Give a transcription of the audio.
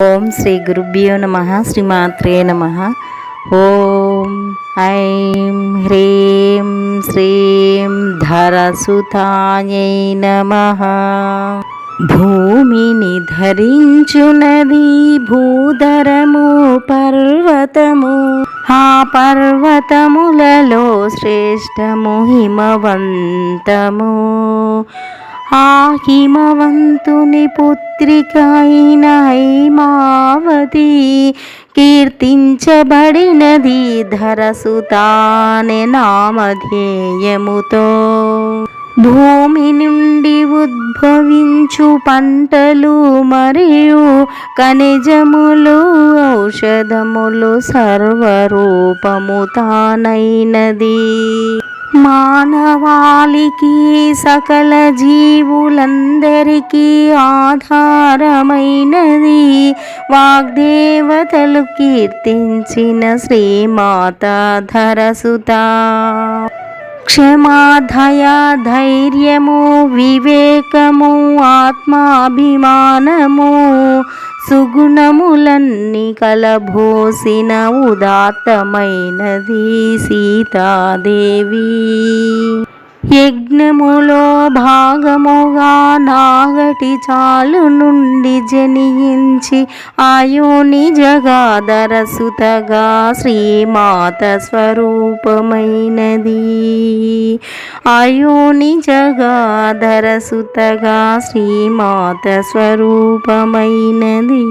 ఓం శ్రీ గురుభ్యో నమః. శ్రీమాత్రే నమః. ఓం ఐం హ్రీం శ్రీం ధరసుతాయై నమః. భూమిని ధరించునది భూధరము పర్వతము. ఆ పర్వతములలో శ్రేష్టము హిమవంతము. ఆ హిమవంతుని పుత్రిక అయిన హైమావతి కీర్తించబడినది ధరసుతానే నామధేయముతో. భూమి నుండి ఉద్భవించు పంటలు మరియు ఖనిజములు ఔషధములు సర్వరూపము తానైనది. మానవాళికి సకల జీవులందరికీ ఆధారమైనది వాగ్దేవతలు కీర్తించిన శ్రీమాత ధరసుత. క్షమా దయా ధైర్యము వివేకము ఆత్మాభిమానము సుగుణములన్నీ కలబోసిన ఉదాత్తమైనది సీతాదేవి. యజ్ఞములో భాగముగా నాగటి చాలు నుండి జనించి ఆయోని జగాధరసుతగా శ్రీమాత స్వరూపమైనది. ఆయోని జగాధరసుతగా శ్రీమాత స్వరూపమైనది.